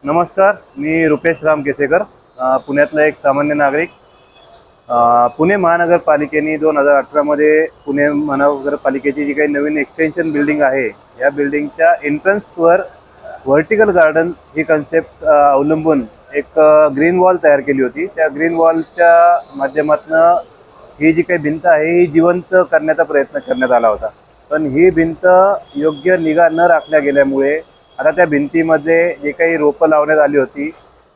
नमस्कार, मी रुपेश राम केसेकर, पुण्यातला एक सामान्य नागरिक। पुणे महानगरपालिकेने 2018 मध्ये पुणे महानगरपालिकेची जी काही नवीन एक्सटेन्शन बिल्डिंग आहे, या बिल्डिंगच्या एंट्रन्सवर व्हर्टिकल गार्डन ही कन्सेप्ट अवलंबून एक ग्रीन वॉल तयार केली होती। त्या ग्रीन वॉलच्या माध्यमातून ही जी काही भिंत आहे ही जिवंत करण्याचा प्रयत्न करण्यात आला होता, पण ही भिंत योग्य निगा न राखल्या गेल्यामुळे आता त्या भिंतीमध्ये जे काही रोपं लावण्यात आली होती,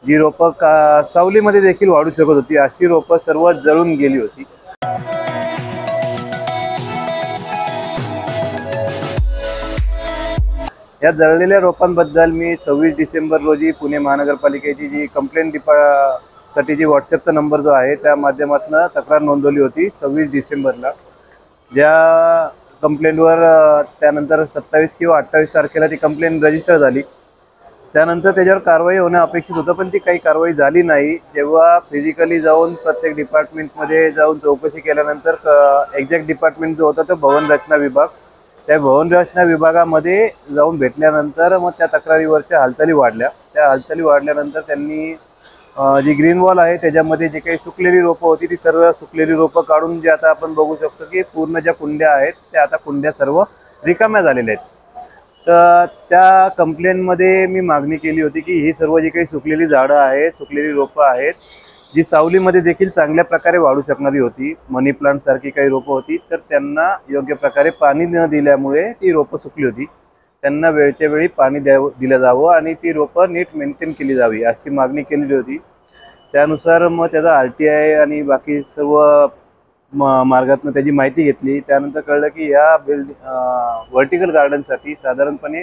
जी रोपं सावलीमध्ये देखील वाढू शकत होती, अशी रोपं सर्व जळून गेली होती। या जळलेल्या रोपांबद्दल मी 26 डिसेंबर रोजी पुणे महानगरपालिकेची जी कंप्लेंट साठी जी व्हॉट्सअपचा नंबर जो आहे त्या माध्यमातून तक्रार नोंदवली होती 26 डिसेंबरला। ज्या कंप्लेंटवर त्यानंतर 27 किंवा 28 तारखेला ती कंप्लेंट रजिस्टर झाली। त्यानंतर त्याच्यावर कारवाई होणं अपेक्षित होतं, पण ती काही कारवाई झाली नाही। जेव्हा फिजिकली जाऊन प्रत्येक डिपार्टमेंटमध्ये जाऊन चौकशी केल्यानंतर एक्झॅक्ट डिपार्टमेंट जो होता तो भवन रचना विभाग, त्या भवन रचना विभागामध्ये जाऊन भेटल्यानंतर मग त्या तक्रारीवरच्या हालचाली वाढल्या। त्या हालचाली वाढल्यानंतर त्यांनी जी ग्रीन वॉल आहे त्याच्यामध्ये जी काही सुकलेली रोपं होती ती सर्व सुकलेली रोपं काढून जे आता आपण बघू शकतो की पूर्ण ज्या कुंड्या आहेत त्या आता कुंड्या सर्व रिकाम्या झालेल्या आहेत। तर त्या कंप्लेंटमध्ये मी मागणी केली होती की ही सर्व जी काही सुकलेली झाडं आहेत, सुकलेली रोपं आहेत, जी सावलीमध्ये देखील चांगल्या प्रकारे वाढू शकणारी होती, मनी प्लांट सारखी काही रोपं होती, तर त्यांना योग्य प्रकारे पाणी न दिल्यामुळे ती रोपं सुकली होती। त्यांना वेळच्या वेळी पाणी दिलं जावं आणि ती रोपं नीट मेंटेन केली जावी अशी मागणी केलेली होती। त्यानुसार मग त्याचा RTI आणि बाकी सर्व मार्गातून त्याची माहिती घेतली। त्यानंतर कळलं की या व्हर्टिकल गार्डनसाठी साधारणपणे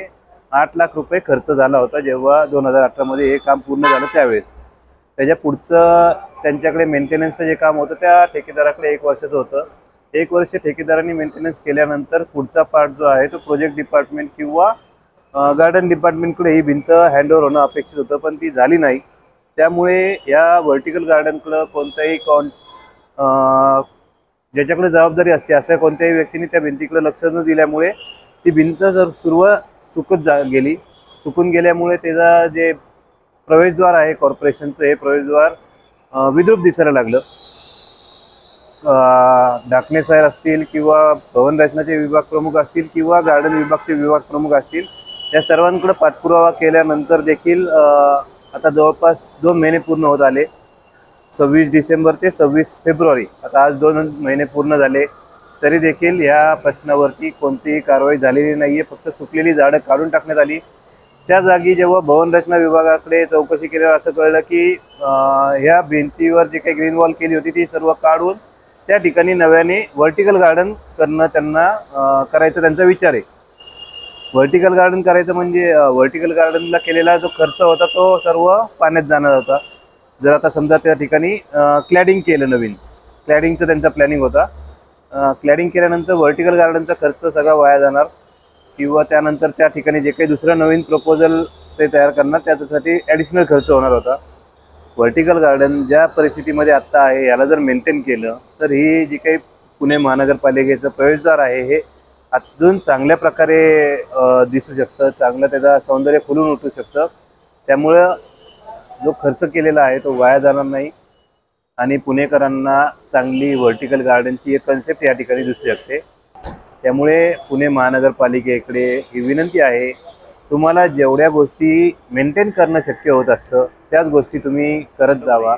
8 लाख रुपये खर्च झाला होता, जेव्हा 2018 मध्ये हे काम पूर्ण झालं त्यावेळेस। त्याच्या पुढचं त्यांच्याकडे मेंटेनन्सचं जे काम होतं त्या ठेकेदाराकडे 1 वर्षाचं होतं। 1 वर्ष ठेकेदारांनी मेंटेनन्स केल्यानंतर पुढचा पार्ट जो आहे तो प्रोजेक्ट डिपार्टमेंट किंवा गार्डन डिपार्टमेंटकडे ही भिंत हँडओव्हर होणं अपेक्षित होतं, पण ती झाली नाही। त्यामुळे या व्हर्टिकल गार्डनकडे कोणत्याही ज्याच्याकडे जबाबदारी असते अशा कोणत्याही व्यक्तीने त्या भिंतीकडे लक्ष न दिल्यामुळे ती भिंत सुकून गेल्यामुळे त्याचा जे प्रवेशद्वार आहे कॉर्पोरेशनचं, हे प्रवेशद्वार विद्रूप दिसायला लागलं। ढाकणे सर असतील किंवा भवन रचनाचे विभाग प्रमुख असतील किंवा गार्डन विभागचे विभाग प्रमुख असतील, या सर्वांकडे पाठपुरावा केल्यानंतर देखील आता जवळपास 2 महिने पूर्ण होत आले। 26 डिसेंबर ते 26 फेब्रुवारी, आता आज 2 महिने पूर्ण झाले, तरी देखील या प्रश्नावरती कोणतीही कारवाई झालेली नाही आहे। फक्त सुकलेली झाडं काढून टाकण्यात आली। त्या जागी जेव्हा भवन रचना विभागाकडे चौकशी केल्यावर असं कळलं की ह्या भिंतीवर जी काही ग्रीन वॉल केली होती ती सर्व काढून त्या ठिकाणी नव्याने व्हर्टिकल गार्डन करणं करायचा त्यांचा विचार आहे। व्हर्टिकल गार्डन करायचं म्हणजे व्हर्टिकल गार्डनला केलेला जो खर्च होता तो सर्व पाण्यात जाणार होता। जर आता समजा त्या ठिकाणी क्लॅडिंग केलं, नवीन क्लॅडिंगचं त्यांचा प्लॅनिंग होता, क्लॅडिंग केल्यानंतर व्हर्टिकल गार्डनचा खर्च सगळा वाया जाणार किंवा त्यानंतर त्या ठिकाणी जे काही दुसरं नवीन प्रपोजल ते तयार करणार त्याच्यासाठी ॲडिशनल खर्च होणार होता। व्हर्टिकल गार्डन ज्या परिस्थितीमध्ये आत्ता आहे याला जर मेंटेन केलं तर ही जी काही पुणे महानगरपालिकेचं प्रवेशद्वार आहे हे अजून चांगल्या प्रकारे दिसू शकतं, चांगलं त्याचं सौंदर्य फुलून उठू शकतं। त्यामुळं जो खर्च केलेला आहे तो वाया जाणार नाही आणि पुणेकरांना चांगली व्हर्टिकल गार्डनची एक कन्सेप्ट या ठिकाणी दिसू शकते। त्यामुळे पुणे महानगरपालिकेकडे ही विनंती आहे, तुम्हाला जेवढ्या गोष्टी मेंटेन करणं शक्य होत असतं त्याच गोष्टी तुम्ही करत जावा।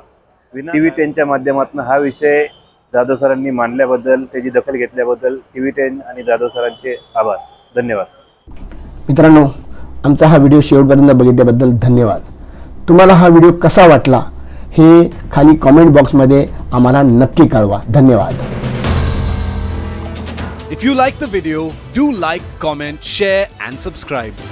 TV10च्या माध्यमातून हा विषय जाधव सरांनी मांडल्याबद्दल, त्याची दखल घेतल्याबद्दल TV10 आणि जाधव सरांचे आभार। धन्यवाद। मित्रांनो, आमचा हा व्हिडिओ शेवटपर्यंत बघितल्याबद्दल धन्यवाद। तुम्हाला हा व्हिडिओ कसा वाटला हे खाली कमेंट बॉक्समध्ये आम्हाला नक्की कळवा। धन्यवाद। If you like the video, do like, comment, share and subscribe.